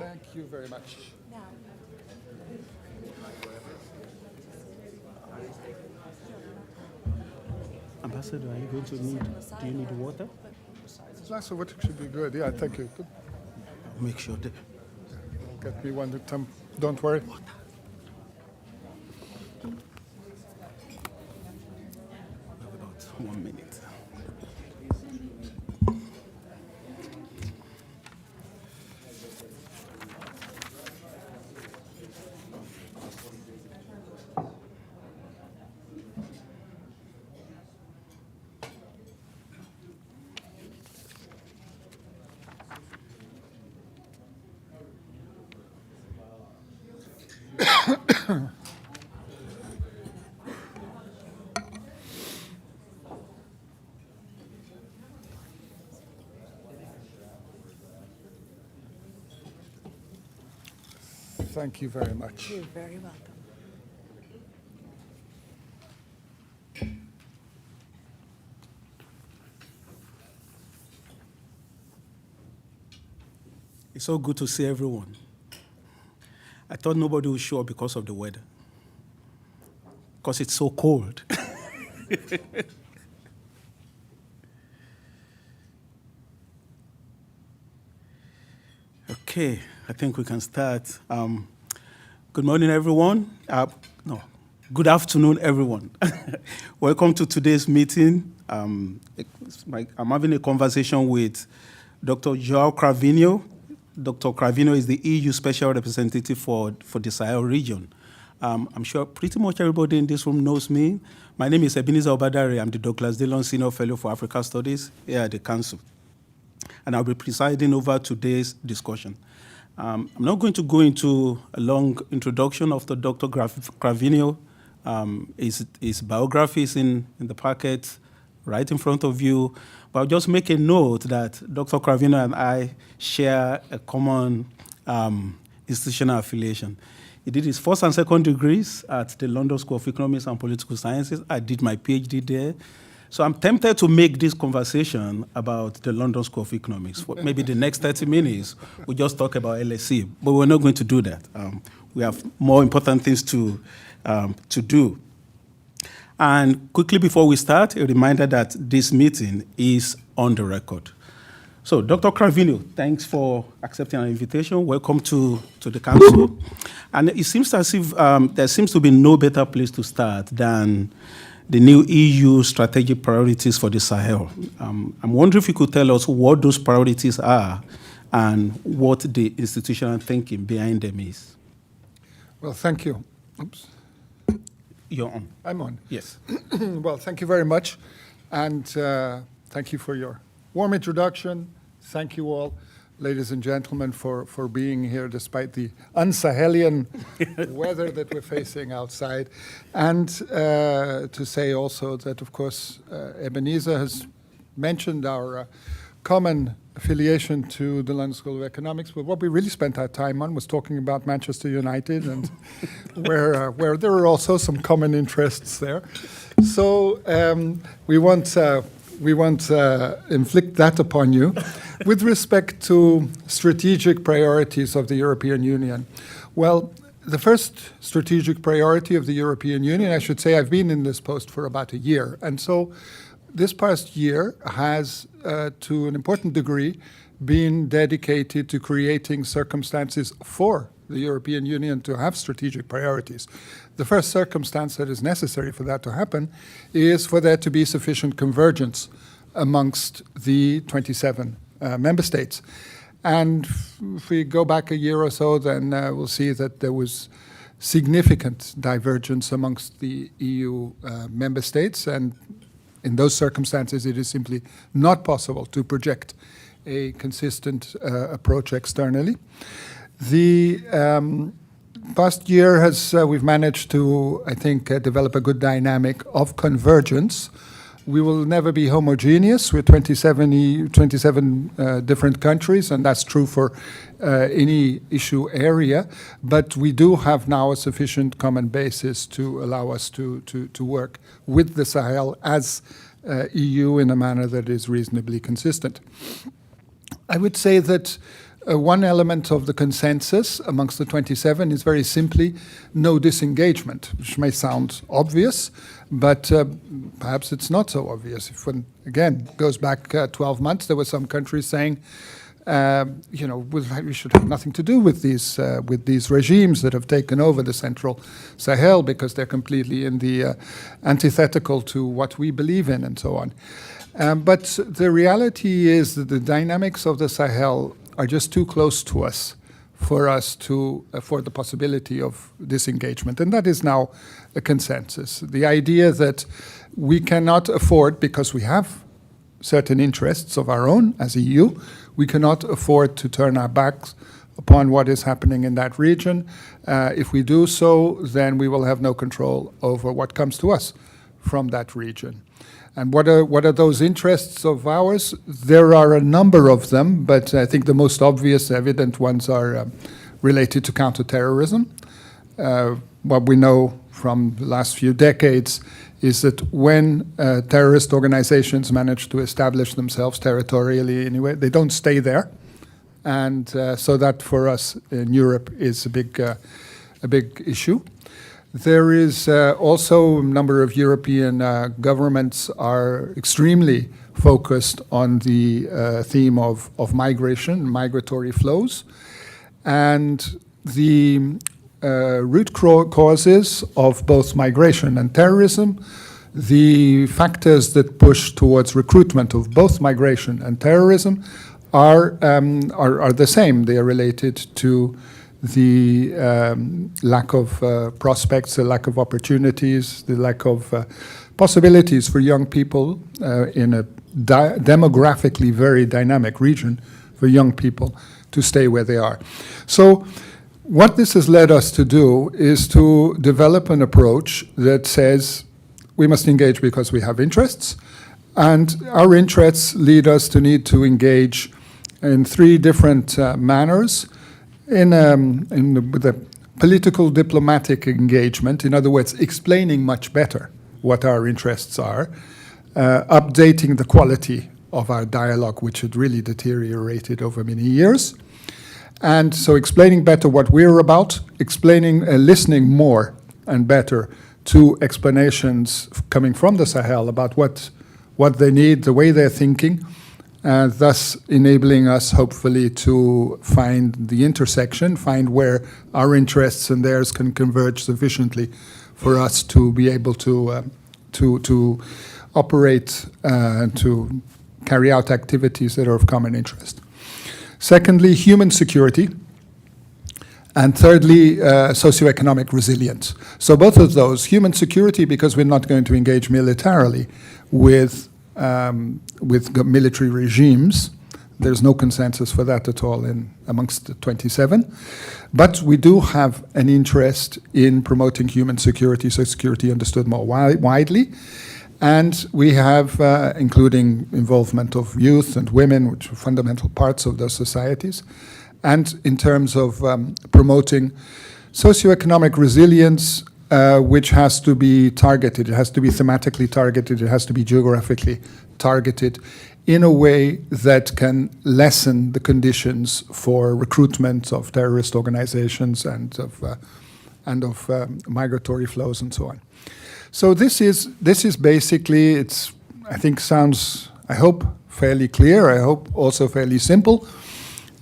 Thank you very much. Ambassador, are you going to do you need water? A glass of water should be good. Yeah, thank you. I'll make sure that. Get me one at a time. Don't worry. We have about 1 minute. Thank you very much. You're very welcome. It's so good to see everyone. I thought nobody would show up because of the weather, because it's so cold. Okay, I think we can start. Good morning, everyone. Good afternoon, everyone. Welcome to today's meeting. I'm having a conversation with Dr. João Cravinho. Dr. Cravinho is the EU Special Representative for the Sahel Region. I'm sure pretty much everybody in this room knows me. My name is Ebenezer Obadare. I'm the Douglas Dillon Senior Fellow for Africa Studies here at the Council. And I'll be presiding over today's discussion. I'm not going to go into a long introduction of the Dr. Cravinho. His biography is in the packet right in front of you. But I'll just make a note that Dr. Cravinho and I share a common institutional affiliation. He did his first and second degrees at the London School of Economics and Political Sciences. I did my PhD there. So I'm tempted to make this conversation about the London School of Economics. For maybe the next 30 minutes, we just talk about LSE, but we're not going to do that. We have more important things to do. And quickly before we start, a reminder that this meeting is on the record. So, Dr. Cravinho, thanks for accepting our invitation. Welcome to the Council. And it seems as if there seems to be no better place to start than the new EU strategic priorities for the Sahel. I'm wondering if you could tell us what those priorities are and what the institutional thinking behind them is. Well, thank you. Oops. You're on. I'm on. Yes. Well, thank you very much. And thank you for your warm introduction. Thank you all, ladies and gentlemen, for being here despite the un-Sahelian weather that we're facing outside. And to say also that, of course, Ebenezer has mentioned our common affiliation to the London School of Economics, but what we really spent our time on was talking about Manchester United and where there are also some common interests there. So we won't inflict that upon you. With respect to strategic priorities of the European Union, well, the first strategic priority of the European Union, I should say I've been in this post for about a year, and so this past year has, to an important degree, been dedicated to creating circumstances for the European Union to have strategic priorities. The first circumstance that is necessary for that to happen is for there to be sufficient convergence amongst the 27 member states. And if we go back a year or so, then we'll see that there was significant divergence amongst the EU member states, and in those circumstances, it is simply not possible to project a consistent approach externally. The past year has, we've managed to, I think, develop a good dynamic of convergence. We will never be homogeneous. We're 27 different countries, and that's true for any issue area. But we do have now a sufficient common basis to allow us to work with the Sahel as EU in a manner that is reasonably consistent. I would say that one element of the consensus amongst the 27 is very simply no disengagement, which may sound obvious, but perhaps it's not so obvious. If one, again, goes back 12 months, there were some countries saying, we should have nothing to do with these regimes that have taken over the central Sahel because they're completely in the antithetical to what we believe in and so on. But the reality is that the dynamics of the Sahel are just too close to us for us to afford the possibility of disengagement. And that is now a consensus. The idea that we cannot afford, because we have certain interests of our own as EU, we cannot afford to turn our backs upon what is happening in that region. If we do so, then we will have no control over what comes to us from that region. And what are those interests of ours? There are a number of them, but I think the most obvious, evident ones are related to counterterrorism. What we know from the last few decades is that when terrorist organizations manage to establish themselves territorially anyway, they don't stay there. And so that for us in Europe is a big issue. There is also a number of European governments are extremely focused on the theme of migration, migratory flows, and the root causes of both migration and terrorism, the factors that push towards recruitment of both migration and terrorism are the same. They are related to the lack of prospects, the lack of opportunities, the lack of possibilities for young people in a demographically very dynamic region for young people to stay where they are. So what this has led us to do is to develop an approach that says we must engage because we have interests, and our interests lead us to need to engage in three different manners. With a political diplomatic engagement, in other words, explaining much better what our interests are, updating the quality of our dialogue, which had really deteriorated over many years. And so explaining better what we're about, listening more and better to explanations coming from the Sahel about what they need, the way they're thinking, thus enabling us, hopefully, to find the intersection, find where our interests and theirs can converge sufficiently for us to be able to operate and to carry out activities that are of common interest. Secondly, human security. And thirdly, socioeconomic resilience. So both of those, human security, because we're not going to engage militarily with military regimes. There's no consensus for that at all amongst the 27. But we do have an interest in promoting human security, so security understood more widely. And we have, including involvement of youth and women, which are fundamental parts of those societies. And in terms of promoting socioeconomic resilience, which has to be targeted. It has to be thematically targeted. It has to be geographically targeted in a way that can lessen the conditions for recruitment of terrorist organizations and of migratory flows and so on. So this is basically, I think sounds, I hope, fairly clear. I hope also fairly simple.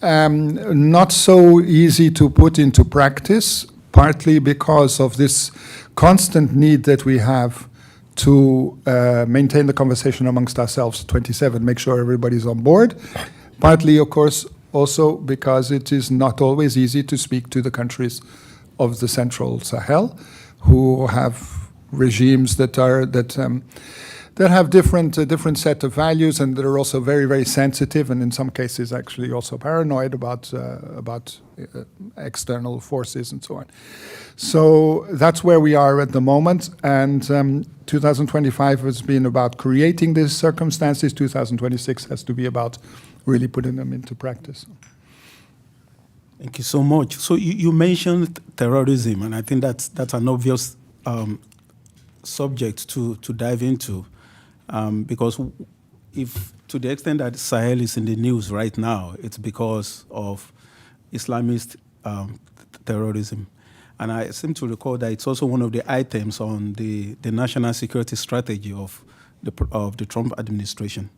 Not so easy to put into practice, partly because of this constant need that we have to maintain the conversation amongst ourselves, 27, make sure everybody's on board. Partly, of course, also because it is not always easy to speak to the countries of the Central Sahel, who have regimes that have different set of values and that are also very, very sensitive, and in some cases actually also paranoid about external forces and so on. So that's where we are at the moment, and 2025 has been about creating these circumstances. 2026 has to be about really putting them into practice. Thank you so much. So you mentioned terrorism, and I think that's an obvious subject to dive into. Because if to the extent that Sahel is in the news right now, it's because of Islamist terrorism. And I seem to recall that it's also one of the items on the national security strategy of the Trump administration.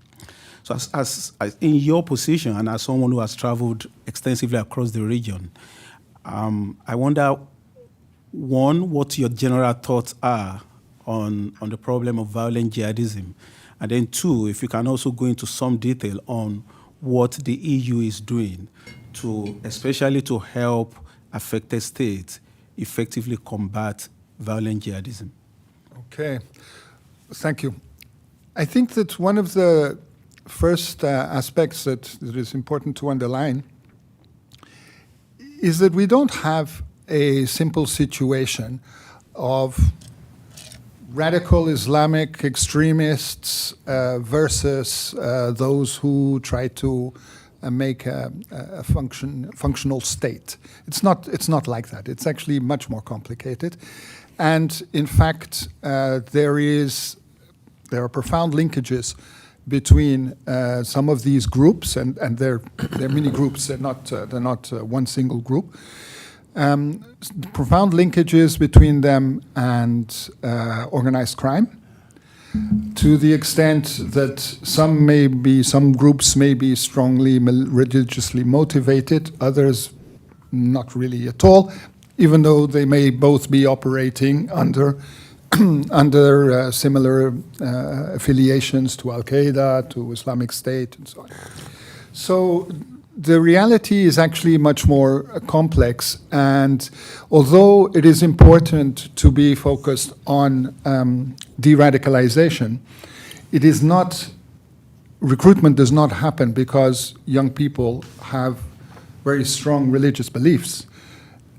So as in your position and as someone who has traveled extensively across the region, I wonder, one, what your general thoughts are on the problem of violent jihadism, and then two, if you can also go into some detail on what the EU is doing especially to help affected states effectively combat violent jihadism. Okay, thank you. I think that one of the first aspects that is important to underline is that we don't have a simple situation of radical Islamic extremists versus those who try to make a functional state. It's not like that. It's actually much more complicated, and in fact, there are profound linkages between some of these groups, and they're many groups. They're not one single group. Profound linkages between them and organized crime, to the extent that some groups may be strongly religiously motivated, others not really at all, even though they may both be operating under similar affiliations to Al-Qaeda, to Islamic State, and so on. So the reality is actually much more complex, and although it is important to be focused on de-radicalization, it is not, recruitment does not happen because young people have very strong religious beliefs.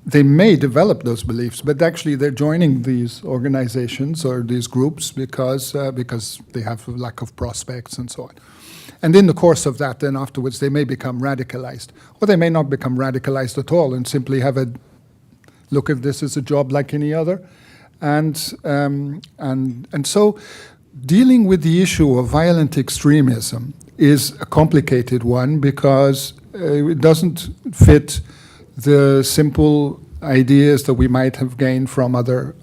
They may develop those beliefs, but actually they're joining these organizations or these groups because they have a lack of prospects and so on. And in the course of that, then afterwards, they may become radicalized, or they may not become radicalized at all and simply have a look at this as a job like any other. And so dealing with the issue of violent extremism is a complicated one because it doesn't fit the simple ideas that we might have gained from other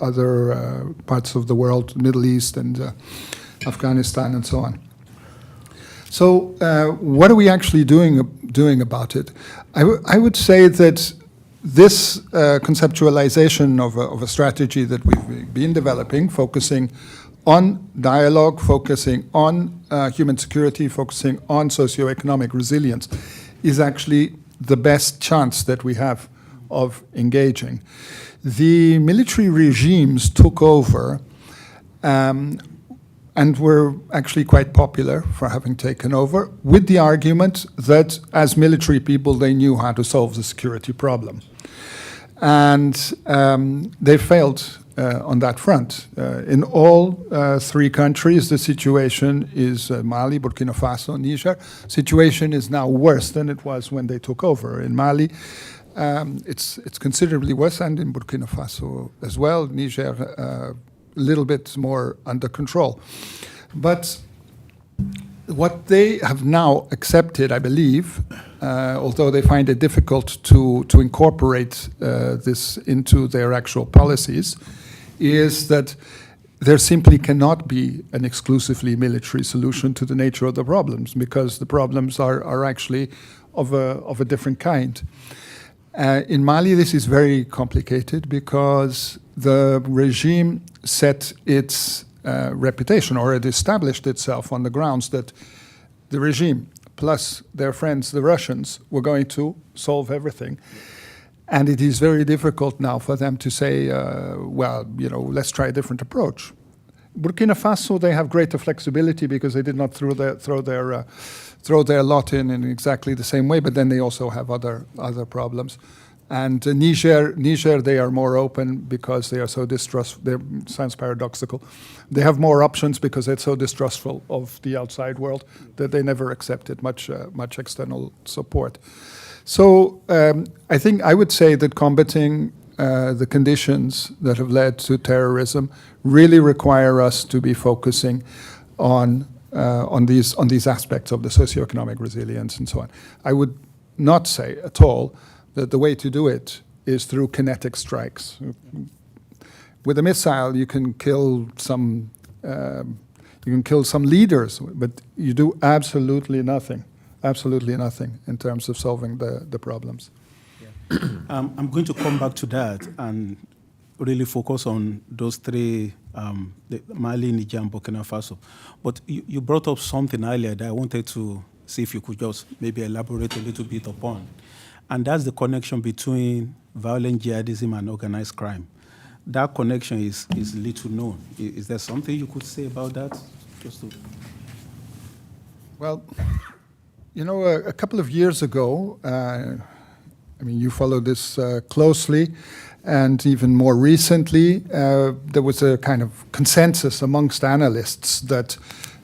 parts of the world, Middle East and Afghanistan and so on. So what are we actually doing about it? I would say that this conceptualization of a strategy that we've been developing, focusing on dialogue, focusing on human security, focusing on socioeconomic resilience, is actually the best chance that we have of engaging. The military regimes took over and were actually quite popular for having taken over, with the argument that as military people they knew how to solve the security problem. And they failed on that front. In all three countries, the situation is Mali, Burkina Faso, Niger. Situation is now worse than it was when they took over. In Mali, it's considerably worse, and in Burkina Faso as well. Niger, a little bit more under control. But what they have now accepted, I believe, although they find it difficult to incorporate this into their actual policies, is that there simply cannot be an exclusively military solution to the nature of the problems, because the problems are actually of a different kind. In Mali, this is very complicated because the regime set its reputation, or it established itself on the grounds that the regime plus their friends, the Russians, were going to solve everything. And it is very difficult now for them to say, well, let's try a different approach. Burkina Faso, they have greater flexibility because they did not throw their lot in exactly the same way, but then they also have other problems. And Niger, they are more open because they are so distrustful. Sounds paradoxical. They have more options because they're so distrustful of the outside world that they never accepted much external support. So I think I would say that combating the conditions that have led to terrorism really require us to be focusing on on these aspects of the socioeconomic resilience and so on. I would not say at all that the way to do it is through kinetic strikes. With a missile, you can kill some leaders, but you do absolutely nothing in terms of solving the problems. Yeah. I'm going to come back to that and really focus on those three, the Mali, Niger, and Burkina Faso. But you brought up something earlier that I wanted to see if you could just maybe elaborate a little bit upon. And that's the connection between violent jihadism and organized crime. That connection is little known. Is there something you could say about that? Well, you know, a couple of years ago, I mean, you follow this closely, and even more recently, there was a kind of consensus amongst analysts that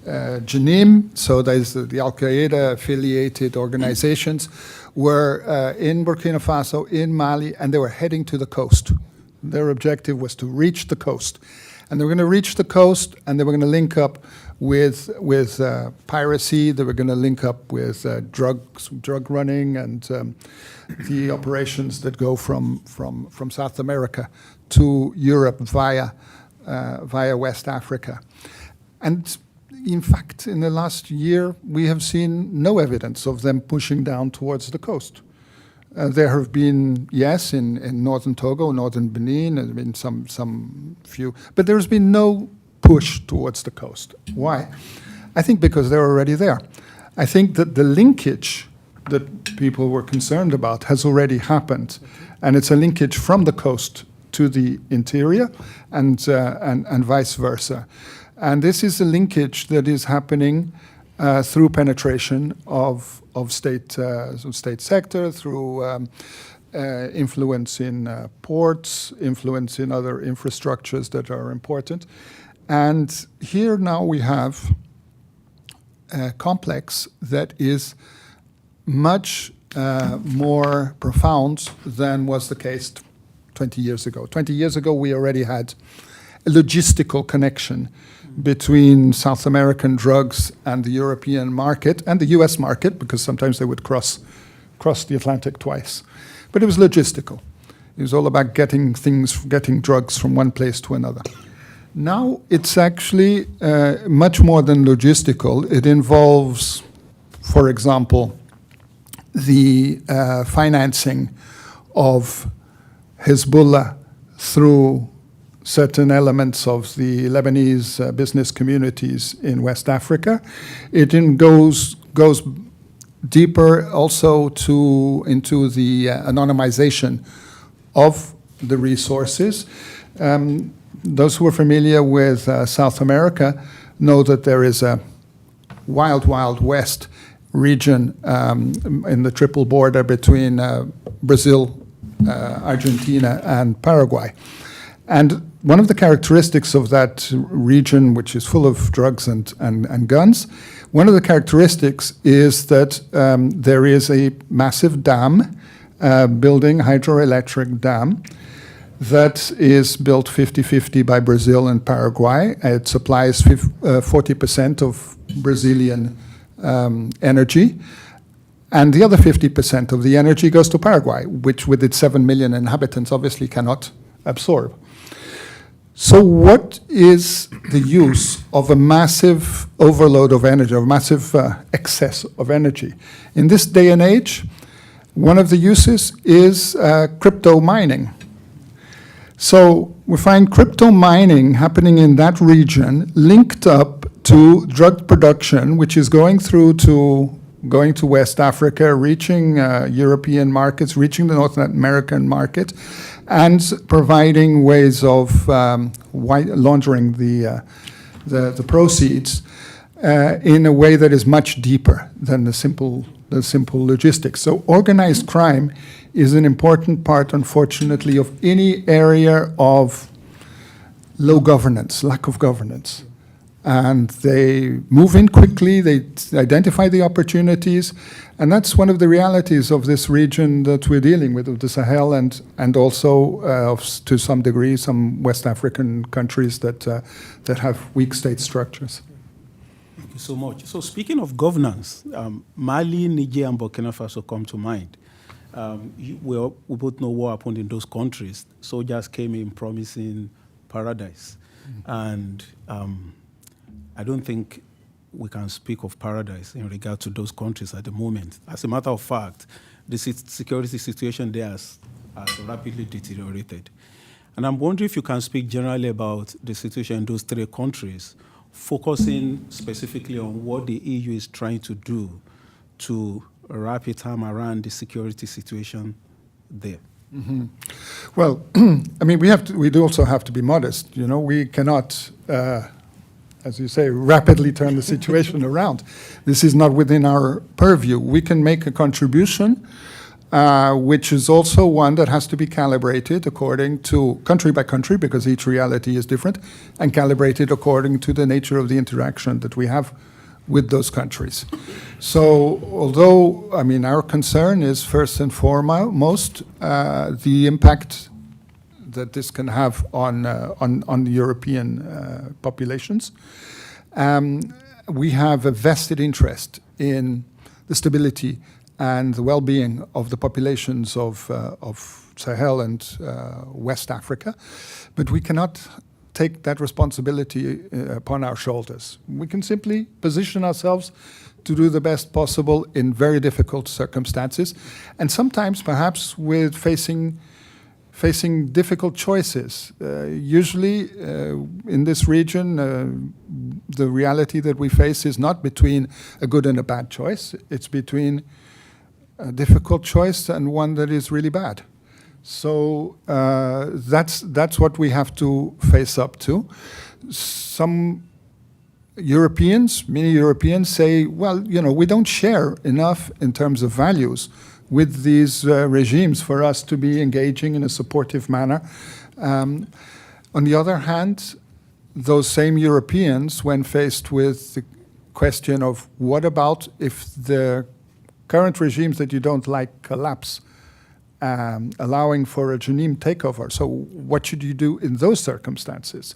Janim, so there's the Al-Qaeda affiliated organizations, were in Burkina Faso, in Mali, and they were heading to the coast. Their objective was to reach the coast. And they were going to reach the coast, and they were going to link up with piracy. They were going to link up with drug running, and the operations that go from South America to Europe via West Africa. And in fact, in the last year, we have seen no evidence of them pushing down towards the coast. There have been, yes, in northern Togo, northern Benin, there have been some few, but there's been no push towards the coast. Why? I think because they're already there. I think that the linkage that people were concerned about has already happened, and it's a linkage from the coast to the interior, and vice versa. And this is a linkage that is happening through penetration of state sector, through influence in ports, influence in other infrastructures that are important. And here now we have a complex that is much more profound than was the case 20 years ago. 20 years ago, we already had a logistical connection between South American drugs and the European market and the US market, because sometimes they would cross the Atlantic twice. But it was logistical. It was all about getting drugs from one place to another. Now it's actually much more than logistical. It involves, for example, the financing of Hezbollah through certain elements of the Lebanese business communities in West Africa. It goes deeper also into the anonymization of the resources. Those who are familiar with South America know that there is a wild, wild west region in the triple border between Brazil, Argentina, and Paraguay. And one of the characteristics of that region, which is full of drugs and guns, one of the characteristics is that there is a massive dam, building hydroelectric dam, that is built 50-50 by Brazil and Paraguay. It supplies 40% of Brazilian energy. And the other 50% of the energy goes to Paraguay, which with its 7 million inhabitants obviously cannot absorb. So what is the use of a massive overload of energy, of massive excess of energy? In this day and age, one of the uses is crypto mining. So we find crypto mining happening in that region linked up to drug production, which is going to West Africa, reaching European markets, reaching the North American market, and providing ways of laundering the proceeds in a way that is much deeper than the simple logistics. So organized crime is an important part, unfortunately, of any area of low governance, lack of governance. And they move in quickly, they identify the opportunities, and that's one of the realities of this region that we're dealing with, of the Sahel, and also, to some degree, some West African countries that have weak state structures. you so much. So speaking of governance, Mali, Niger, and Burkina Faso come to mind. We both know what happened in those countries. Soldiers came in promising paradise. And I don't think we can speak of paradise in regard to those countries at the moment. As a matter of fact, the security situation there has rapidly deteriorated. And I'm wondering if you can speak generally about the situation in those three countries, focusing specifically on what the EU is trying to do to wrap its arm around the security situation there. Mm-hmm. Well, I mean, we do also have to be modest. You know, we cannot, as you say, rapidly turn the situation around. This is not within our purview. We can make a contribution, which is also one that has to be calibrated according to country by country, because each reality is different, and calibrated according to the nature of the interaction that we have with those countries. So although, I mean, our concern is first and foremost the impact that this can have on the European populations, we have a vested interest in the stability and the well-being of the populations of Sahel and West Africa, but we cannot take that responsibility upon our shoulders. We can simply position ourselves to do the best possible in very difficult circumstances, and sometimes perhaps with facing difficult choices. Usually in this region, the reality that we face is not between a good and a bad choice, it's between a difficult choice and one that is really bad. So that's what we have to face up to. Some Europeans, many Europeans say, well, you know, we don't share enough in terms of values with these regimes for us to be engaging in a supportive manner. On the other hand, those same Europeans, when faced with the question of what about if the current regimes that you don't like collapse, allowing for a Janine takeover. So what should you do in those circumstances?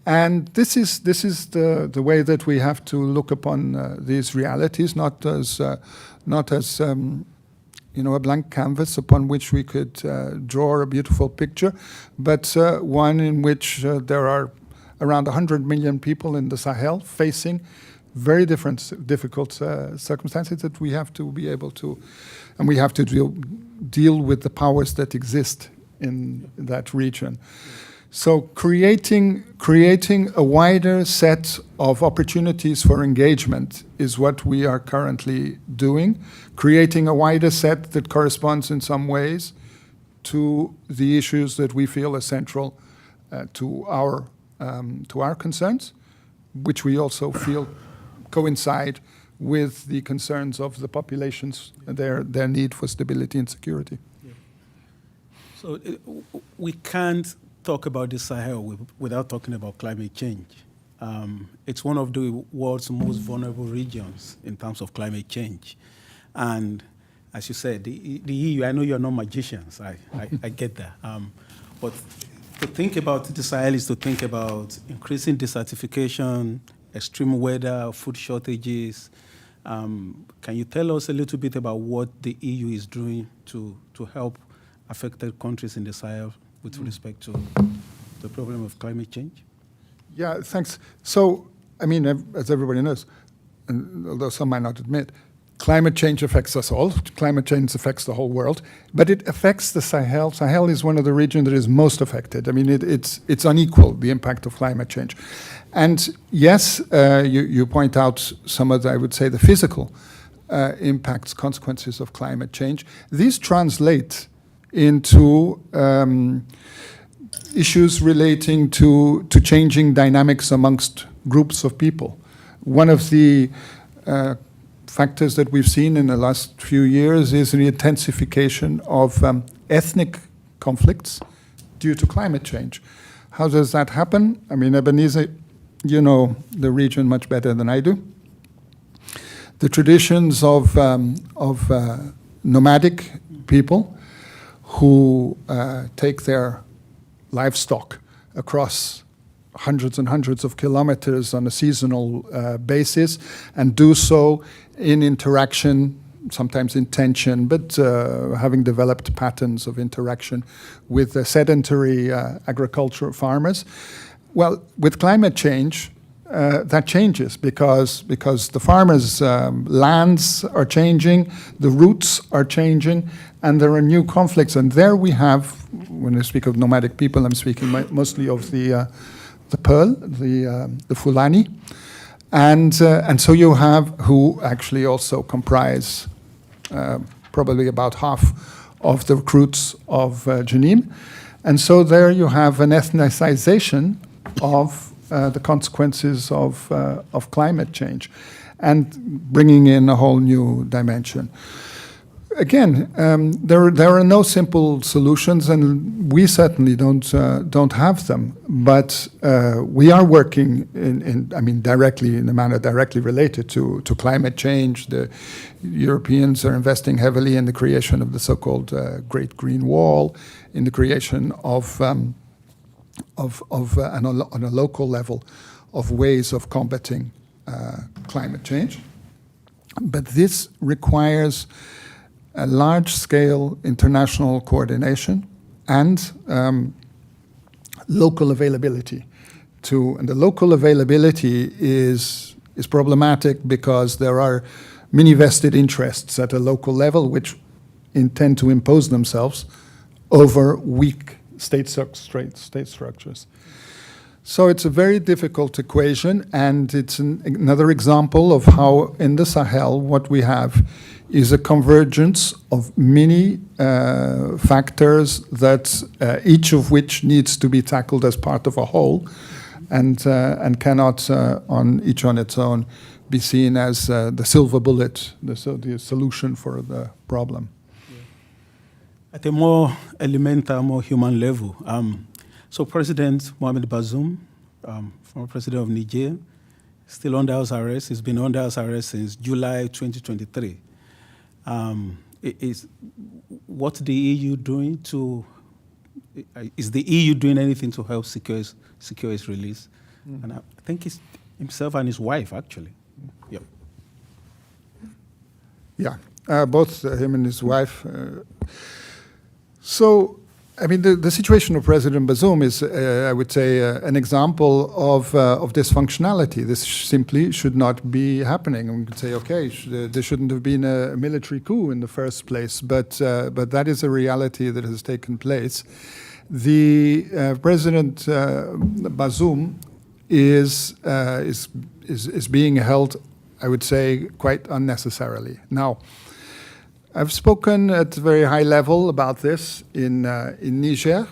And this is the way that we have to look upon these realities, not as you know, a blank canvas upon which we could draw a beautiful picture, but one in which there are around 100 million people in the Sahel facing very difficult circumstances that we have to be able to, and we have to deal with the powers that exist in that region. So creating a wider set of opportunities for engagement is what we are currently doing, creating a wider set that corresponds in some ways to the issues that we feel are central to our concerns, which we also feel coincide with the concerns of the populations, their need for stability and security. Yeah. So we can't talk about the Sahel without talking about climate change. It's one of the world's most vulnerable regions in terms of climate change. And as you said, the EU, I know you're not magicians, I get that. But to think about the Sahel is to think about increasing desertification, extreme weather, food shortages. Can you tell us a little bit about what the EU is doing to help affected countries in the Sahel with respect to the problem of climate change? Yeah, thanks. So, I mean, as everybody knows, and although some might not admit, climate change affects us all. Climate change affects the whole world, but it affects the Sahel. Sahel is one of the regions that is most affected. I mean, it's unequal, the impact of climate change. And yes, you point out some of the, I would say, the physical impacts, consequences of climate change. These translate into issues relating to changing dynamics amongst groups of people. One of the factors that we've seen in the last few years is the intensification of ethnic conflicts due to climate change. How does that happen? I mean, Ebenezer, you know the region much better than I do. The traditions of nomadic people who take their livestock across hundreds and hundreds of kilometers on a seasonal basis, and do so in interaction, sometimes in tension, but having developed patterns of interaction with sedentary agricultural farmers. Well, with climate change, that changes because the farmers' lands are changing, the routes are changing, and there are new conflicts. And there we have, when I speak of nomadic people, I'm speaking mostly of the Pearl, the Fulani, and so you have who actually also comprise probably about half of the recruits of Jenin, and so there you have an ethnicization of the consequences of climate change, and bringing in a whole new dimension. Again, there are no simple solutions, and we certainly don't have them. But we are working directly in a manner directly related to climate change. The Europeans are investing heavily in the creation of the so-called Great Green Wall, in the creation of on a local level, of ways of combating climate change. But this requires a large-scale international coordination and local availability. And the local availability is problematic because there are many vested interests at a local level which intend to impose themselves over weak state structures. So it's a very difficult equation, and it's another example of how in the Sahel what we have is a convergence of many factors that each of which needs to be tackled as part of a whole, and cannot on its own be seen as the silver bullet, the solution for the problem. At a more elemental, more human level, so President Mohamed Bazoum, former president of Niger, still under house arrest. He's been under house arrest since July 2023. What's the EU doing is the EU doing anything to help secure his release? Mm. And I think it's himself and his wife, actually. Yep. Yeah, both him and his wife. So, I mean, the situation of President Bazoum is, I would say, an example of dysfunctionality. This simply should not be happening. And we could say, okay, there shouldn't have been a military coup in the first place, but that is a reality that has taken place. The President Bazoum is being held, I would say, quite unnecessarily. Now, I've spoken at a very high level about this in Niger,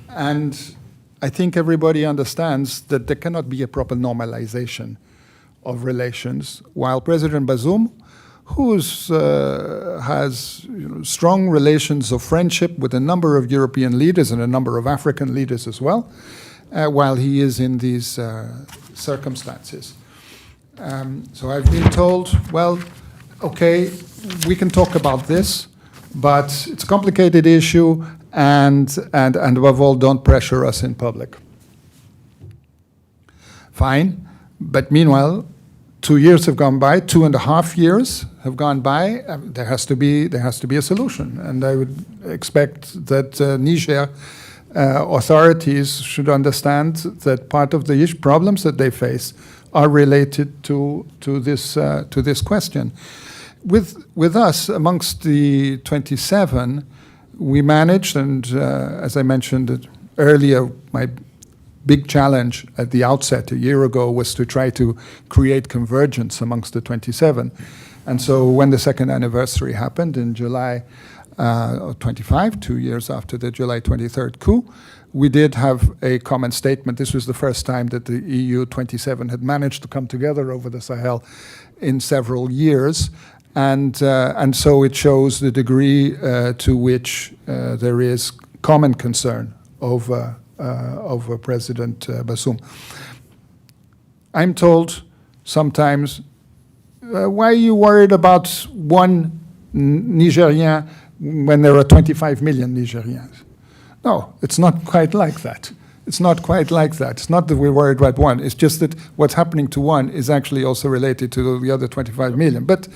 and I think everybody understands that there cannot be a proper normalization of relations, while President Bazoum, who has strong relations of friendship with a number of European leaders and a number of African leaders as well, while he is in these circumstances. So I've been told, well, okay, we can talk about this, but it's a complicated issue, and above all, don't pressure us in public. Fine, but meanwhile, 2 years have gone by, 2.5 years have gone by. There has to be a solution, and I would expect that Niger authorities should understand that part of the problems that they face are related to this question. With us, amongst the 27, we managed, and as I mentioned earlier, my big challenge at the outset a year ago was to try to create convergence amongst the 27. And so when the second anniversary happened in July 25, 2 years after the July 23rd coup, we did have a common statement. This was the first time that the EU 27 had managed to come together over the Sahel in several years. And so it shows the degree to which there is common concern over President Bazoum. I'm told sometimes, why are you worried about one Nigerian when there are 25 million Nigerians? No, it's not quite like that. it's not quite like that. It's not that we're worried about one. It's just that what's happening to one is actually also related to the other 25 million. But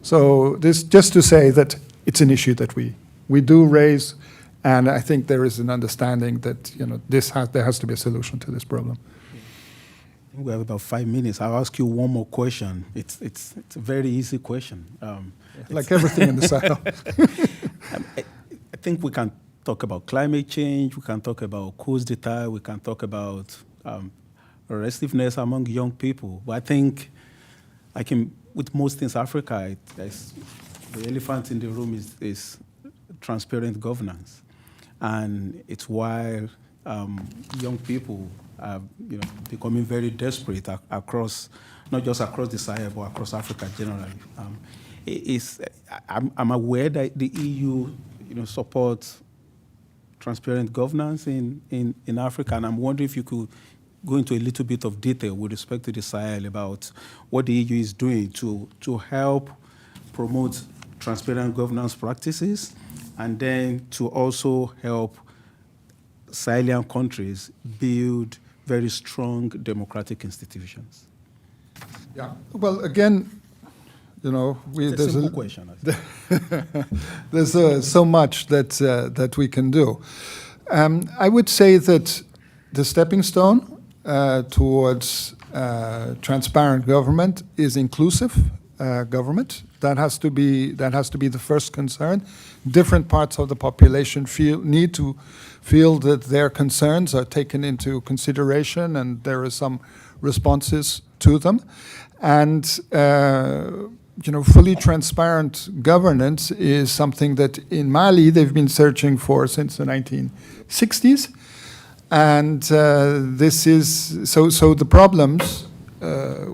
so this just to say that it's an issue that we do raise, and I think there is an understanding that there has to be a solution to this problem. We have about 5 minutes. I'll ask you one more question. It's a very easy question. Like everything in the Sahel. I think we can talk about climate change, we can talk about coups d'etat, we can talk about restiveness among young people. But I think, with most things Africa, the elephant in the room is transparent governance. And it's why young people are becoming very desperate across, not just across the Sahel, but across Africa generally. I'm aware that the EU supports transparent governance in Africa, and I'm wondering if you could go into a little bit of detail with respect to the Sahel about what the EU is doing to help promote transparent governance practices, and then to also help Sahelian countries build very strong democratic institutions. Yeah. Well, again, It's a simple question. There's so much that we can do. I would say that the stepping stone towards transparent government is inclusive government. That has to be the first concern. Different parts of the population need to feel that their concerns are taken into consideration, and there are some responses to them. And fully transparent governance is something that in Mali they've been searching for since the 1960s. And this is, so the problems,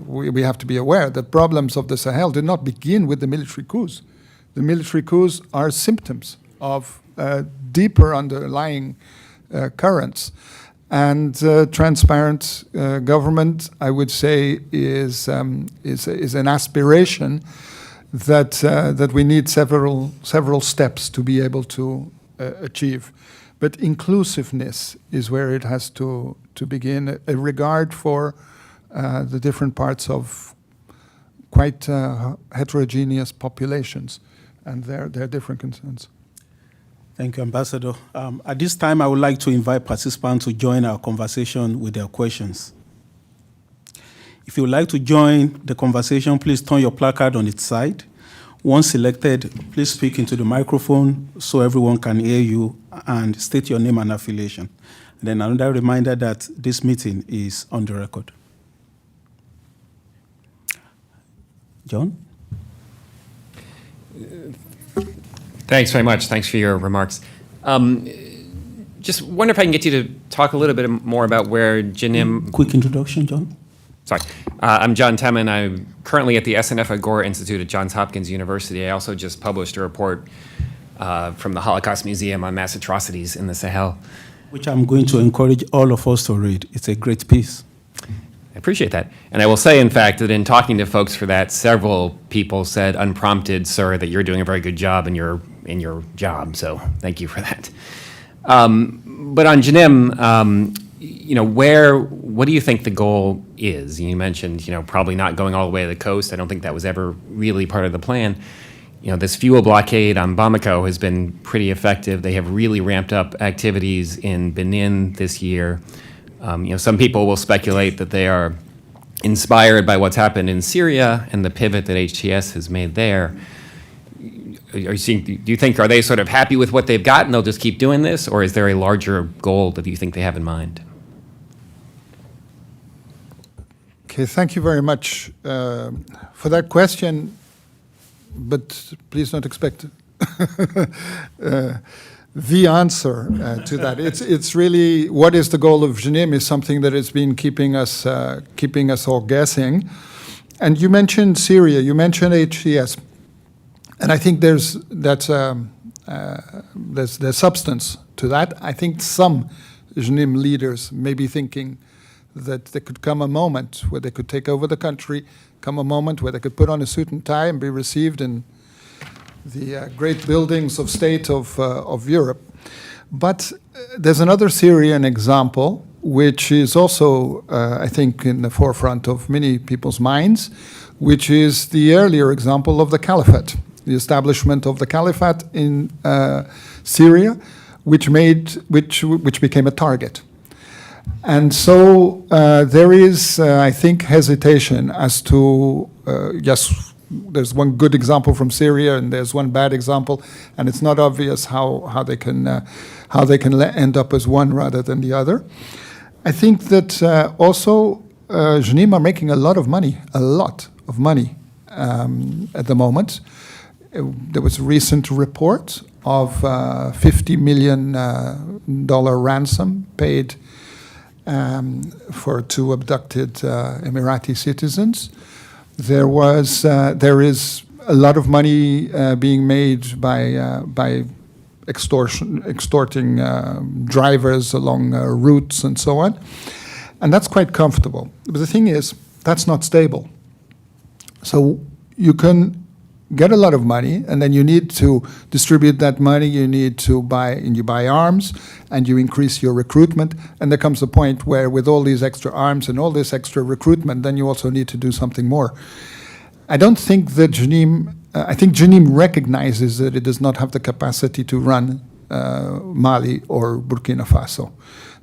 we have to be aware that problems of the Sahel did not begin with the military coups. The military coups are symptoms of deeper underlying currents. And transparent government, I would say, is an aspiration that we need several steps to be able to achieve. But inclusiveness is where it has to begin. A regard for the different parts of quite heterogeneous populations and their different concerns. Thank you, Ambassador. At this time, I would like to invite participants to join our conversation with their questions. If you would like to join the conversation, please turn your placard on its side. Once selected, please speak into the microphone so everyone can hear you, and state your name and affiliation. And then another reminder that this meeting is on the record. John? Thanks very much. Thanks for your remarks. Just wonder if I can get you to talk a little bit more about where Janim... Quick introduction, John. Sorry. I'm John Temin. I'm currently at the SNF Agora Institute at Johns Hopkins University. I also just published a report from the Holocaust Museum on mass atrocities in the Sahel. Which I'm going to encourage all of us to read. It's a great piece. I appreciate that. And I will say, in fact, that in talking to folks for that, several people said, unprompted, sir, that you're doing a very good job in your job. So thank you for that. But on Janim, what do you think the goal is? You mentioned, probably not going all the way to the coast. I don't think that was ever really part of the plan. This fuel blockade on Bamako has been pretty effective. They have really ramped up activities in Benin this year. Some people will speculate that they are inspired by what's happened in Syria and the pivot that HTS has made there. Do you think, are they sort of happy with what they've got and they'll just keep doing this, or is there a larger goal that you think they have in mind? Okay, thank you very much for that question, but please don't expect the answer to that. It's really, what is the goal of Janim is something that has been keeping us all guessing. And you mentioned Syria, you mentioned HTS. And I think there's substance to that. I think some Janim leaders may be thinking that there could come a moment where they could take over the country, come a moment where they could put on a suit and tie and be received in the great buildings of state of Europe. But there's another Syrian example which is also, I think, in the forefront of many people's minds, which is the earlier example of the caliphate, the establishment of the caliphate in Syria, which became a target. And so there is, I think, hesitation as to, yes, there's one good example from Syria and there's one bad example, and it's not obvious how they can end up as one rather than the other. I think that also Jenim are making a lot of money at the moment. There was a recent report of $50 million ransom paid for two abducted Emirati citizens. There is a lot of money being made by extorting drivers along routes and so on, and that's quite comfortable. But the thing is, that's not stable. So you can get a lot of money, and then you need to distribute that money. You need to buy arms, and you increase your recruitment. And there comes a point where, with all these extra arms and all this extra recruitment, then you also need to do something more. I don't think that Jenim. I think Jenim recognizes that it does not have the capacity to run Mali or Burkina Faso.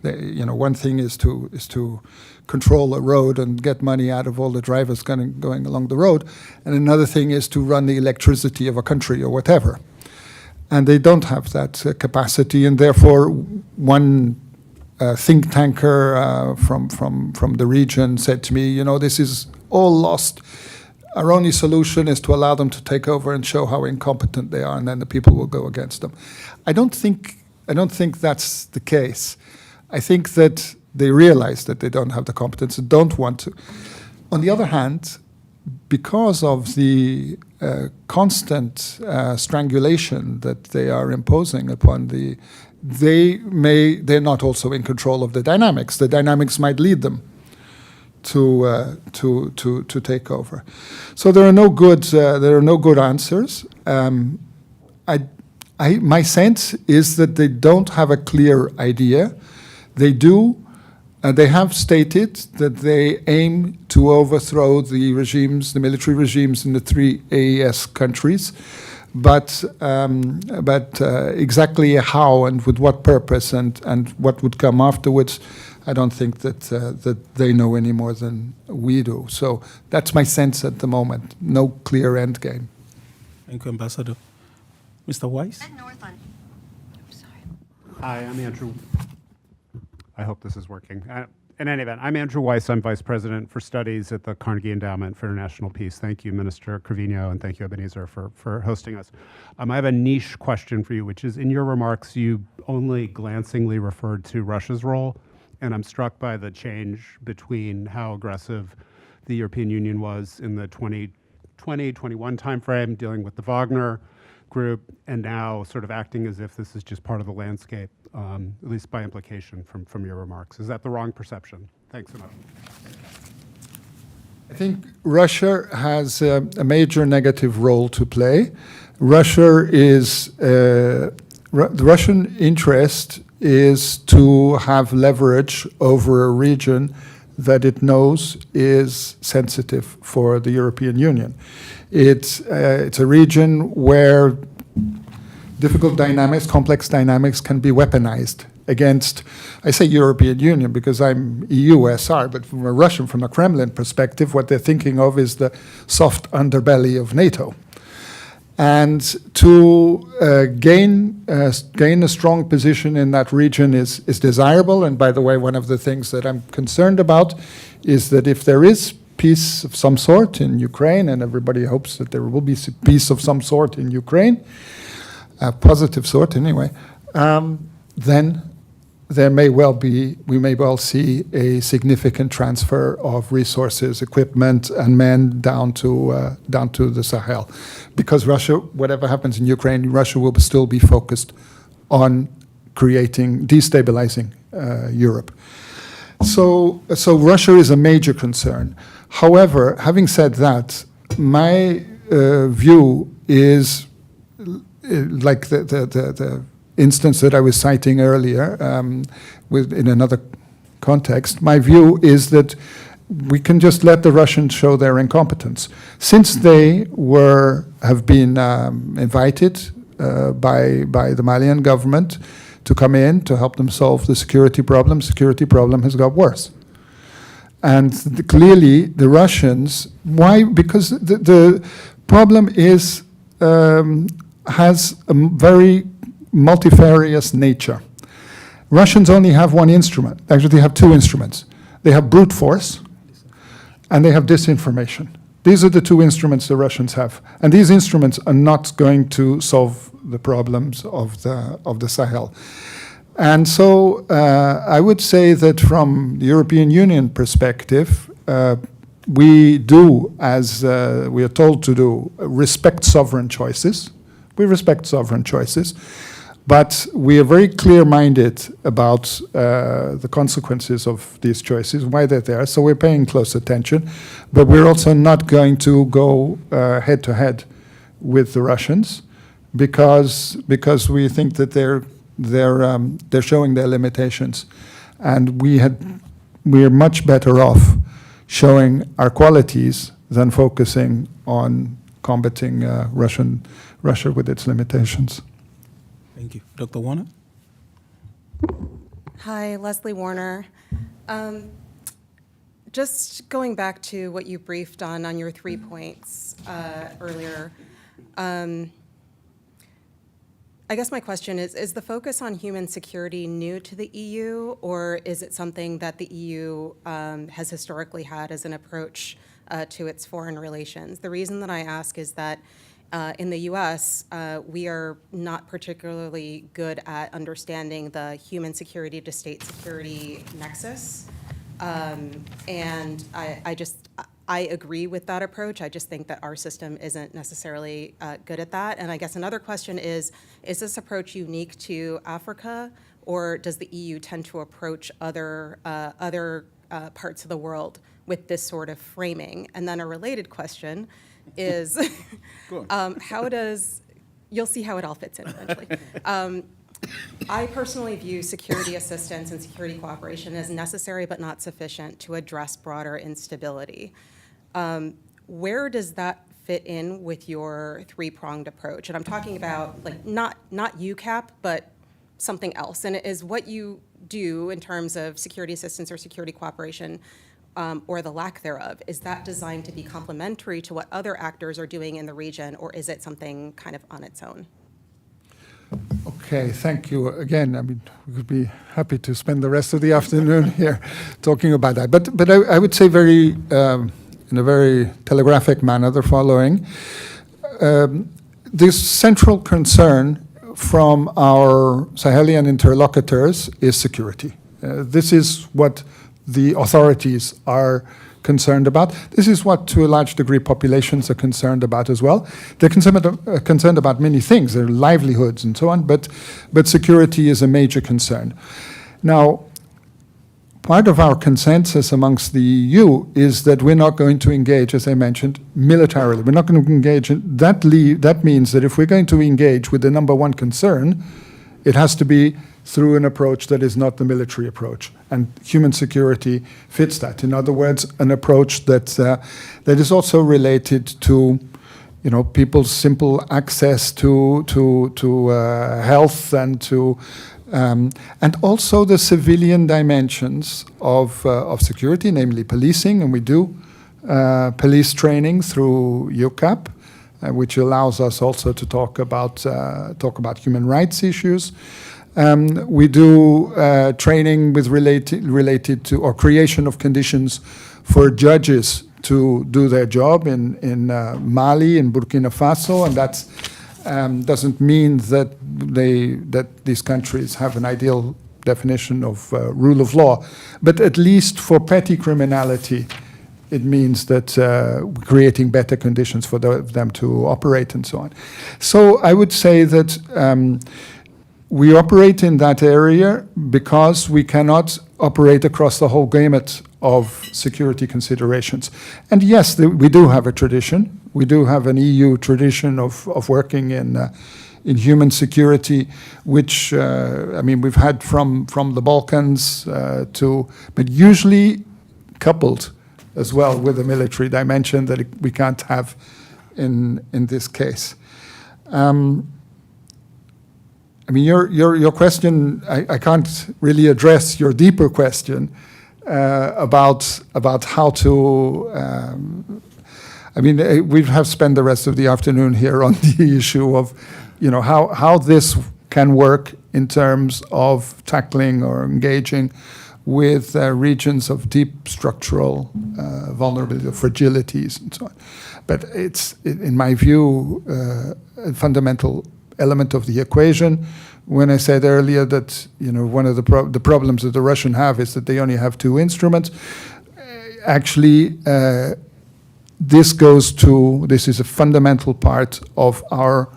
One thing is to control a road and get money out of all the drivers going along the road, and another thing is to run the electricity of a country or whatever. And they don't have that capacity, and therefore one think tanker from the region said to me, this is all lost. Our only solution is to allow them to take over and show how incompetent they are, and then the people will go against them. I don't think that's the case. I think that they realize that they don't have the competence and don't want to. On the other hand, because of the constant strangulation that they are imposing upon they're not also in control of the dynamics. The dynamics might lead them to take over. So there are no good answers. My sense is that they don't have a clear idea. They have stated that they aim to overthrow the military regimes in the three AES countries, but exactly how and with what purpose and what would come afterwards, I don't think that they know any more than we do. So that's my sense at the moment. No clear end game. Thank you, Ambassador. Mr. Weiss? Hi, I'm Andrew. I hope this is working. In any event, I'm Andrew Weiss. I'm Vice President for Studies at the Carnegie Endowment for International Peace. Thank you, Minister Cravinho, and thank you, Ebenezer, for hosting us. I have a niche question for you, which is, in your remarks, you only glancingly referred to Russia's role, and I'm struck by the change between how aggressive the European Union was in the 2020-21 timeframe, dealing with the Wagner group, and now sort of acting as if this is just part of the landscape, at least by implication from your remarks. Is that the wrong perception? Thanks so much. I think Russia has a major negative role to play. The Russian interest is to have leverage over a region that it knows is sensitive for the European Union. It's a region where difficult dynamics, complex dynamics can be weaponized against, I say European Union because I'm EU-SR, but from a Kremlin perspective, what they're thinking of is the soft underbelly of NATO. And to gain a strong position in that region is desirable. And by the way, one of the things that I'm concerned about is that if there is peace of some sort in Ukraine, and everybody hopes that there will be peace of some sort in Ukraine, a positive sort anyway, then we may well see a significant transfer of resources, equipment, and men down to the Sahel, because Russia, whatever happens in Ukraine, Russia will still be focused on destabilizing Europe. So Russia is a major concern. However, having said that, my view is like the instance that I was citing earlier in another context, my view is that we can just let the Russians show their incompetence. Since they have been invited by the Malian government to come in to help them solve the security problem has got worse. And clearly the Russians, why? Because the problem is, has a very multifarious nature. Russians only have one instrument. Actually, they have two instruments. They have brute force, and they have disinformation. These are the two instruments the Russians have. And these instruments are not going to solve the problems of the Sahel. And so I would say that from the European Union perspective, we do, as we are told to do, respect sovereign choices. We respect sovereign choices. But we are very clear-minded about the consequences of these choices, why they're there. So we're paying close attention. But we're also not going to go head-to-head with the Russians because we think that they're showing their limitations. And we're much better off showing our qualities than focusing on combating Russia with its limitations. Thank you. Dr. Warner? Hi, Leslie Warner. Just going back to what you briefed on your 3 points earlier, I guess my question is the focus on human security new to the EU, or is it something that the EU has historically had as an approach to its foreign relations? The reason that I ask is that in the US, we are not particularly good at understanding the human security to state security nexus. And I agree with that approach. I just think that our system isn't necessarily good at that. And I guess another question is this approach unique to Africa, or does the EU tend to approach other parts of the world with this sort of framing? And then a related question is you'll see how it all fits in eventually. I personally view security assistance and security cooperation as necessary but not sufficient to address broader instability. Where does that fit in with your three-pronged approach? And I'm talking about like not UCAP, but something else. And it is what you do in terms of security assistance or security cooperation, or the lack thereof. Is that designed to be complementary to what other actors are doing in the region, or is it something kind of on its own? Okay, thank you again. I mean, we could be happy to spend the rest of the afternoon here talking about that. But I would say in a very telegraphic manner the following. The central concern from our Sahelian interlocutors is security. This is what the authorities are concerned about. This is what, to a large degree, populations are concerned about as well. They're concerned about many things, their livelihoods and so on, but security is a major concern. Now, part of our consensus amongst the EU is that we're not going to engage, as I mentioned, militarily. We're not going to engage. That means that if we're going to engage with the number one concern, it has to be through an approach that is not the military approach. And human security fits that. In other words, an approach that is also related to, people's simple access to health and also the civilian dimensions of security, namely policing, and we do police training through UCAP, which allows us also to talk about human rights issues. We do training related to or creation of conditions for judges to do their job in Mali, in Burkina Faso, and that doesn't mean that these countries have an ideal definition of rule of law, but at least for petty criminality, it means that we're creating better conditions for them to operate and so on. So I would say that we operate in that area because we cannot operate across the whole gamut of security considerations. And yes, we do have a tradition. We do have an EU tradition of working in human security, which, I mean, we've had from the Balkans but usually coupled as well with a military dimension that we can't have in this case. I mean, your question, I can't really address your deeper question about how to. I mean, we have spent the rest of the afternoon here on the issue of, you know, how this can work in terms of tackling or engaging with regions of deep structural vulnerability, fragilities, and so on. But it's, in my view, a fundamental element of the equation. When I said earlier that, you know, one of the problems that the Russians have is that they only have two instruments, actually, this is a fundamental part of our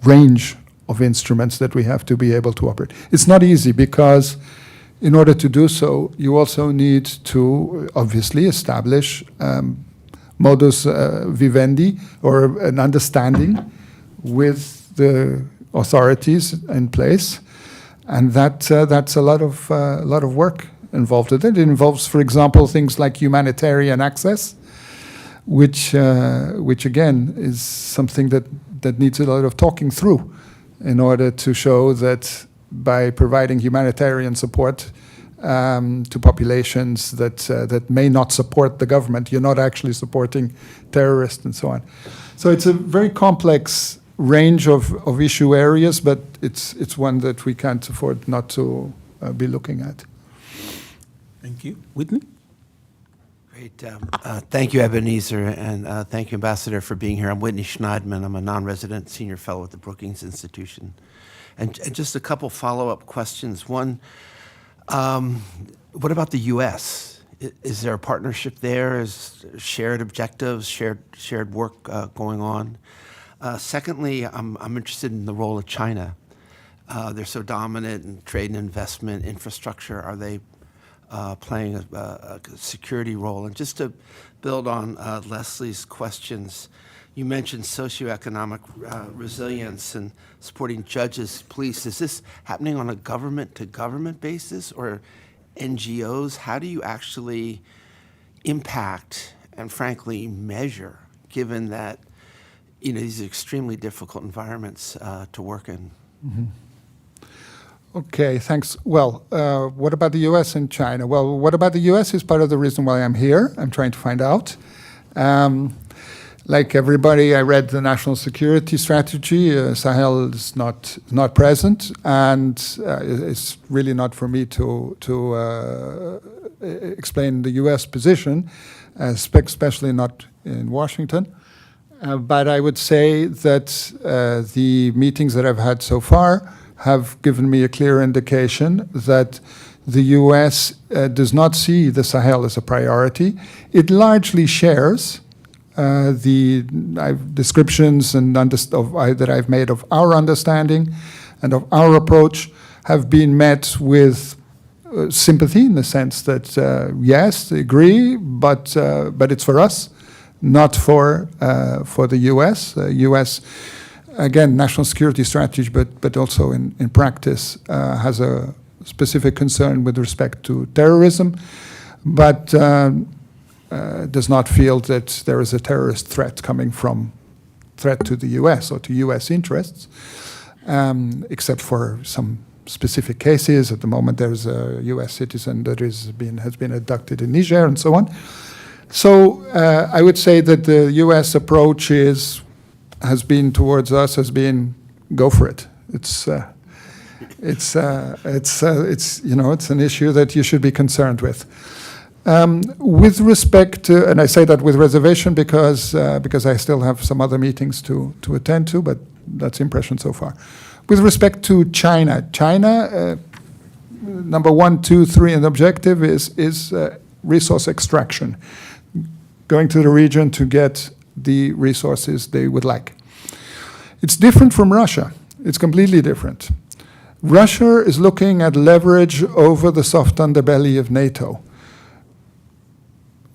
range of instruments that we have to be able to operate. It's not easy because in order to do so, you also need to obviously establish modus vivendi, or an understanding with the authorities in place, and that's a lot of work involved with it. It involves, for example, things like humanitarian access, which again is something that needs a lot of talking through in order to show that by providing humanitarian support to populations that may not support the government, you're not actually supporting terrorists and so on. So it's a very complex range of issue areas, but it's one that we can't afford not to be looking at. Thank you. Whitney? Great. Thank you, Ebenezer, and thank you, Ambassador, for being here. I'm Whitney Schneidman. I'm a non-resident senior fellow at the Brookings Institution. And just a couple follow-up questions. One, what about the U.S.? Is there a partnership there? Is shared objectives, shared work going on? Secondly, I'm interested in the role of China. They're so dominant in trade and investment, infrastructure. Are they playing a security role? And just to build on Leslie's questions, you mentioned socioeconomic resilience and supporting judges, police. Is this happening on a government-to-government basis or NGOs? How do you actually impact and, frankly, measure, given that, you know, these are extremely difficult environments to work in? Mm-hmm. Okay, thanks. Well, what about the U.S. and China? Well, what about the U.S. is part of the reason why I'm here. I'm trying to find out. Like everybody, I read the national security strategy. Sahel is not present, and it's really not for me to explain the U.S. position, especially not in Washington. But I would say that the meetings that I've had so far have given me a clear indication that the U.S. Does not see the Sahel as a priority. It largely shares the descriptions and that I've made of our understanding and of our approach have been met with sympathy, in the sense that yes, they agree, but it's for us, not for the U.S. U.S. Again, national security strategy, but also in practice has a specific concern with respect to terrorism, but does not feel that there is a terrorist threat to the U.S. or to U.S. interests, except for some specific cases. At the moment, there's a U.S. citizen that has been abducted in Niger and so on. So I would say that the U.S. approach has been towards us has been go for it. It's it's an issue that you should be concerned with. With respect to, and I say that with reservation because I still have some other meetings to attend to, but that's the impression so far. With respect to China, number 1, 2, 3, and objective is resource extraction, going to the region to get the resources they would like. It's different from Russia. It's completely different. Russia is looking at leverage over the soft underbelly of NATO.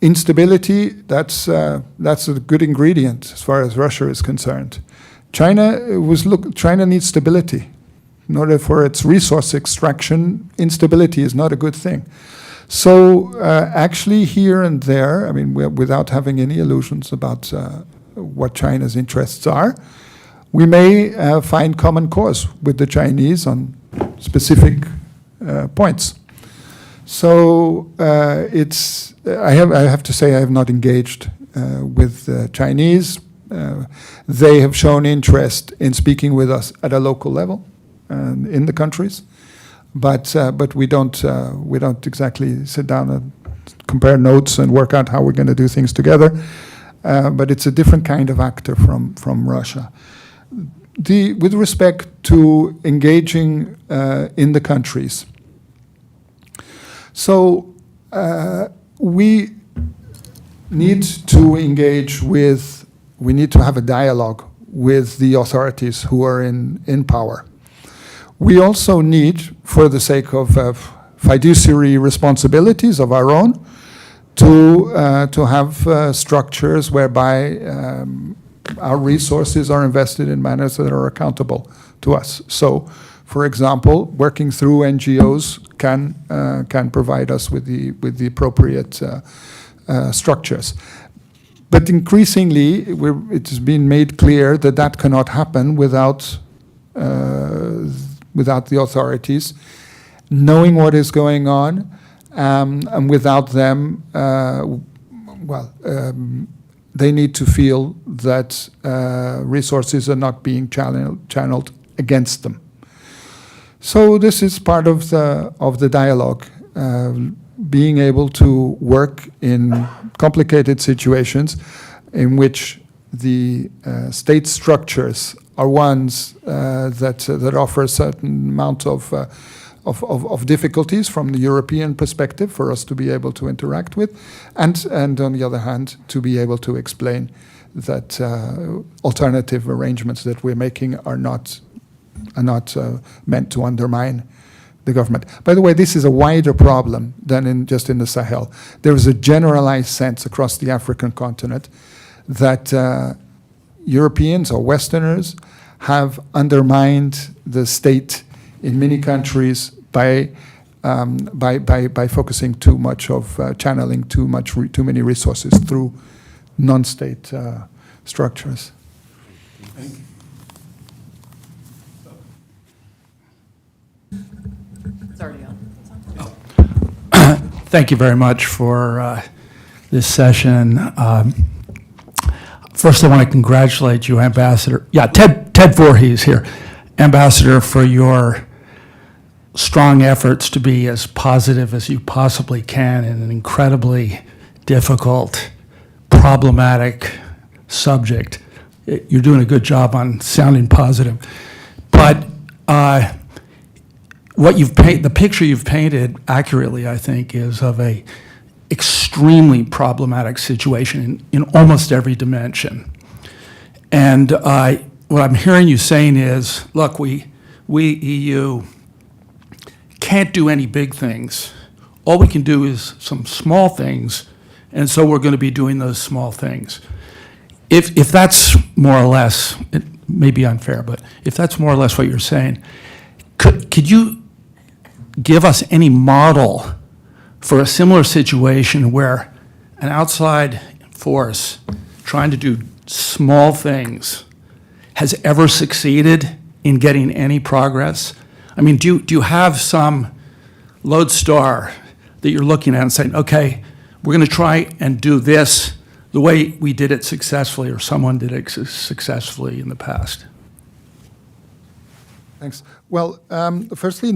instability, that's a good ingredient as far as Russia is concerned. China needs stability. In order for its resource extraction, instability is not a good thing. So actually here and there, I mean, without having any illusions about what China's interests are, we may find common cause with the Chinese on specific points. So I have to say I have not engaged with the Chinese. They have shown interest in speaking with us at a local level in the countries, but we don't exactly sit down and compare notes and work out how we're going to do things together. But it's a different kind of actor from Russia. With respect to engaging in the countries, so we need to engage with, we need to have a dialogue with the authorities who are in power. We also need, for the sake of fiduciary responsibilities of our own, to have structures whereby our resources are invested in manners that are accountable to us. So, for example, working through NGOs can provide us with the appropriate structures. But increasingly, it has been made clear that that cannot happen without the authorities knowing what is going on, and without them, they need to feel that resources are not being channeled against them. So this is part of the dialogue, being able to work in complicated situations in which the state structures are ones that offer a certain amount of difficulties from the European perspective for us to be able to interact with, and on the other hand, to be able to explain that alternative arrangements that we're making are not meant to undermine the government. By the way, this is a wider problem than just in the Sahel. There is a generalized sense across the African continent that Europeans or Westerners have undermined the state in many countries by focusing too much of channeling too many resources through non-state structures. Thank you. It's already on. Thank you very much for this session. First, I want to congratulate you, Ambassador. Yeah, Ted Voorhees here, Ambassador, for your strong efforts to be as positive as you possibly can in an incredibly difficult, problematic subject. You're doing a good job on sounding positive. But the picture you've painted accurately, I think, is of a extremely problematic situation in almost every dimension. And what I'm hearing you saying is, look, we EU can't do any big things. All we can do is some small things, and so we're going to be doing those small things. If that's more or less, it may be unfair, but if that's more or less what you're saying, could you give us any model for a similar situation where an outside force trying to do small things has ever succeeded in getting any progress? I mean, do you have some lodestar that you're looking at and saying, okay, we're going to try and do this the way we did it successfully or someone did it successfully in the past? Thanks. Well, firstly,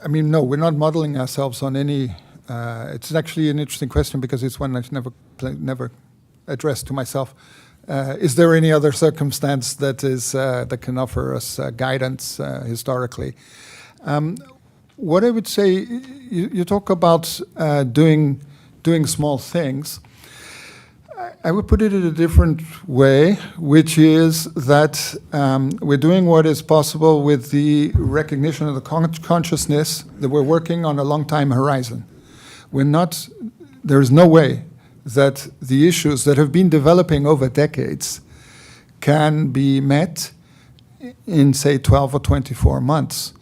I mean, no, we're not modeling ourselves on any. It's actually an interesting question because it's one I've never addressed to myself. Is there any other circumstance that can offer us guidance historically? What I would say, you talk about doing small things. I would put it in a different way, which is that we're doing what is possible with the recognition of the consciousness that we're working on a long time horizon. There is no way that the issues that have been developing over decades can be met in, say, 12 or 24 months.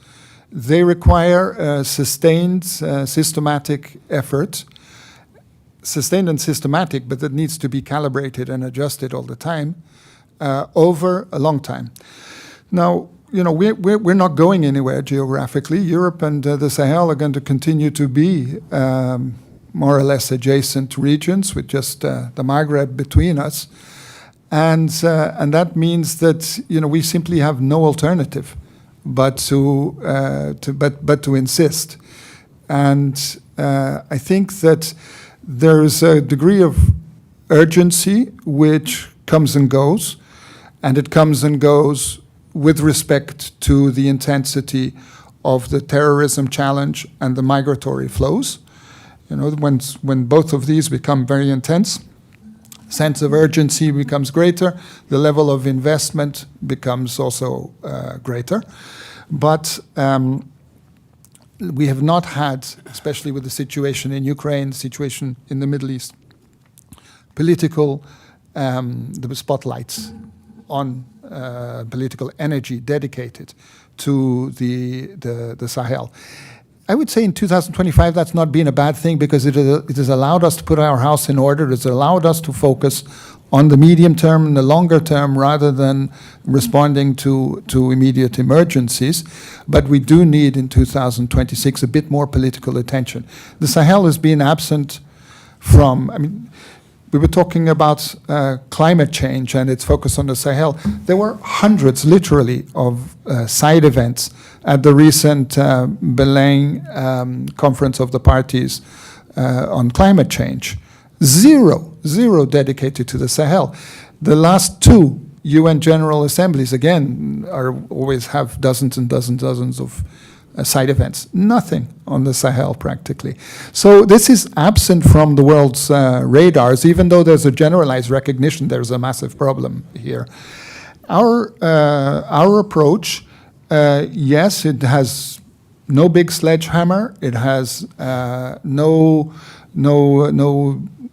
They require sustained, systematic effort, sustained and systematic, but that needs to be calibrated and adjusted all the time over a long time. Now, we're not going anywhere geographically. Europe and the Sahel are going to continue to be more or less adjacent regions with just the Maghreb between us. And that means that we simply have no alternative but to insist. And I think that there's a degree of urgency which comes and goes, and it comes and goes with respect to the intensity of the terrorism challenge and the migratory flows. When both of these become very intense, sense of urgency becomes greater, the level of investment becomes also greater. But we have not had, especially with the situation in Ukraine, the situation in the Middle East, political the spotlights on political energy dedicated to the Sahel. I would say in 2025 that's not been a bad thing, because it has allowed us to put our house in order. It has allowed us to focus on the medium term and the longer term rather than responding to immediate emergencies. But we do need in 2026 a bit more political attention. The Sahel has been absent from, we were talking about climate change and its focus on the Sahel. There were hundreds, literally, of side events at the recent Belém Conference of the Parties on climate change. Zero dedicated to the Sahel. The last two UN General Assemblies, again, always have dozens and dozens of side events. Nothing on the Sahel, practically. So this is absent from the world's radars, even though there's a generalized recognition there's a massive problem here. Our approach, yes, it has no big sledgehammer. It has no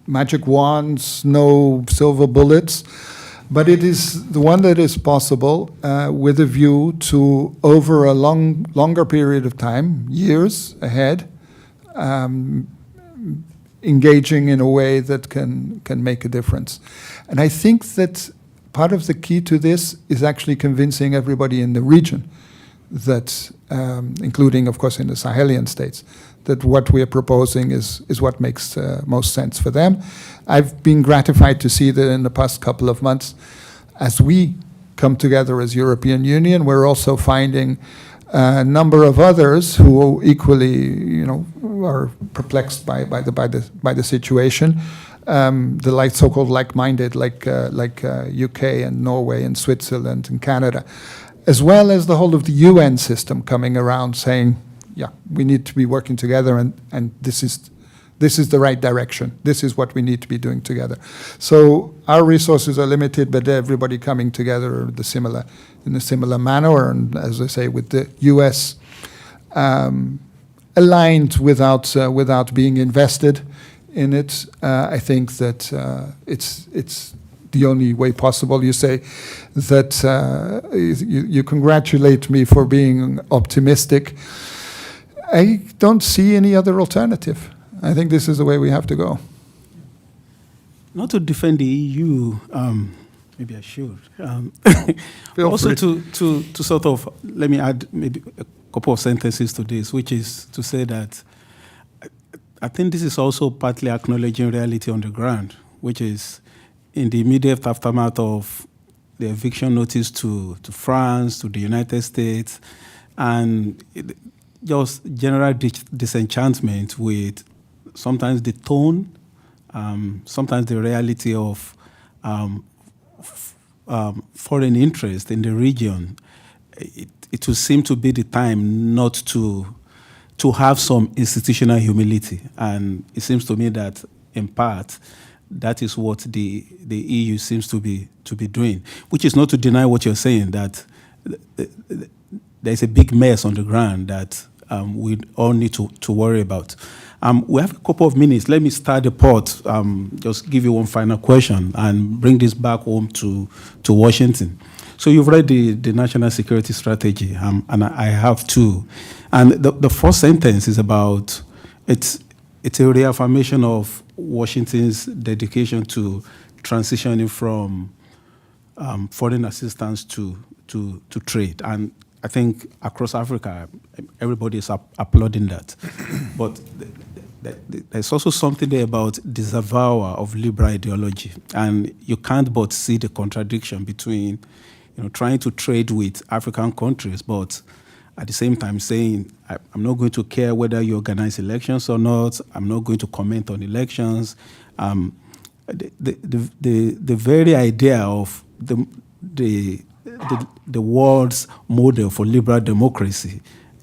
magic wands, no silver bullets. But it is the one that is possible with a view to, over a longer period of time, years ahead, engaging in a way that can make a difference. And I think that part of the key to this is actually convincing everybody in the region that, including, of course, in the Sahelian states, that what we are proposing is what makes most sense for them. I've been gratified to see that in the past couple of months, as we come together as European Union, we're also finding a number of others who equally, are perplexed by the situation. The so-called like-minded, like UK and Norway and Switzerland and Canada, as well as the whole of the UN system coming around saying, yeah, we need to be working together, and this is the right direction. This is what we need to be doing together. So our resources are limited, but everybody coming together in a similar manner, and as I say, with the US aligned without being invested in it, I think that it's the only way possible. You say that you congratulate me for being optimistic. I don't see any other alternative. I think this is the way we have to go. Not to defend the EU, maybe I should. Also to sort of, let me add maybe a couple of sentences to this, which is to say that I think this is also partly acknowledging reality on the ground, which is in the immediate aftermath of the eviction notice to France, to the United States, and just general disenchantment with sometimes the tone, sometimes the reality of foreign interest in the region. It will seem to be the time not to have some institutional humility. And it seems to me that, in part, that is what the EU seems to be doing, which is not to deny what you're saying, that there's a big mess on the ground that we all need to worry about. We have a couple of minutes. Let me start the pot. Just give you one final question and bring this back home to Washington. So you've read the National Security Strategy, and I have too. And the first sentence is about, it's a reaffirmation of Washington's dedication to transitioning from foreign assistance to trade. And I think across Africa, everybody is applauding that. But there's also something there about disavowal of liberal ideology. And you can't but see the contradiction between trying to trade with African countries, but at the same time saying, I'm not going to care whether you organize elections or not. I'm not going to comment on elections. The very idea of the world's model for liberal democracy,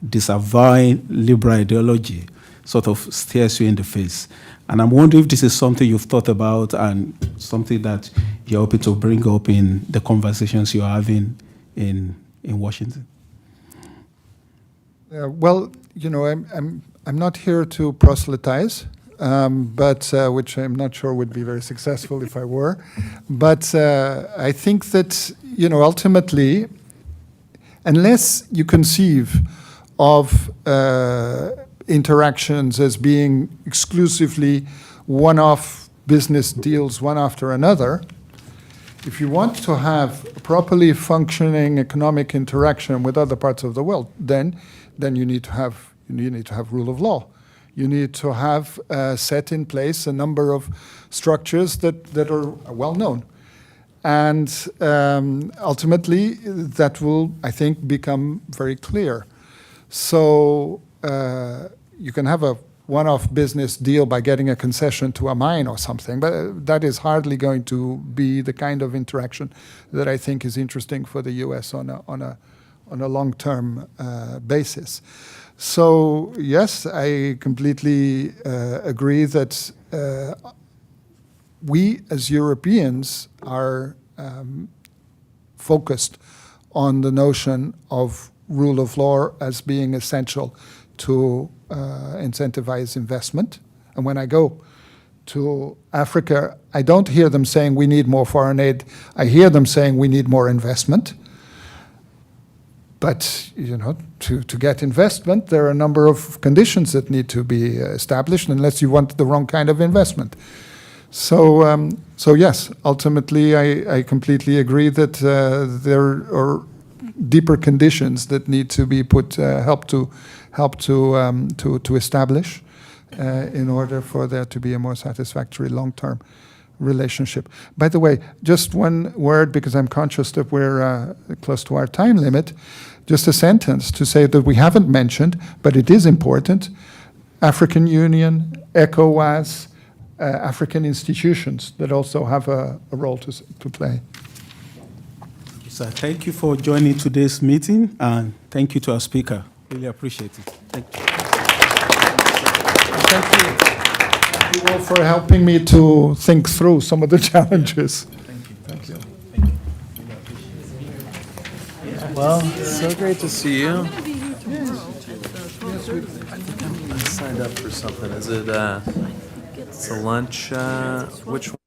disavowing liberal ideology, sort of stares you in the face. And I'm wondering if this is something you've thought about and something that you're hoping to bring up in the conversations you're having in Washington. Well, I'm not here to proselytize, but which I'm not sure would be very successful if I were. But I think that ultimately, unless you conceive of interactions as being exclusively one-off business deals, one after another, if you want to have properly functioning economic interaction with other parts of the world, then you need to have rule of law. You need to have set in place a number of structures that are well known. And ultimately, that will, I think, become very clear. So you can have a one-off business deal by getting a concession to a mine or something, but that is hardly going to be the kind of interaction that I think is interesting for the U.S. on a long-term basis. So yes, I completely agree that we as Europeans are focused on the notion of rule of law as being essential to incentivize investment. And when I go to Africa, I don't hear them saying we need more foreign aid. I hear them saying we need more investment. But to get investment, there are a number of conditions that need to be established, unless you want the wrong kind of investment. So yes, ultimately, I completely agree that there are deeper conditions that need to be put help to establish in order for there to be a more satisfactory long-term relationship. By the way, just one word, because I'm conscious that we're close to our time limit, just a sentence to say that we haven't mentioned, but it is important, African Union, ECOWAS, African institutions that also have a role to play. So thank you for joining today's meeting, and thank you to our speaker. Really appreciate it. Thank you. Thank you all for helping me to think through some of the challenges. Thank you. Well, so great to see you. I signed up for something. Is it it's a lunch? Which one?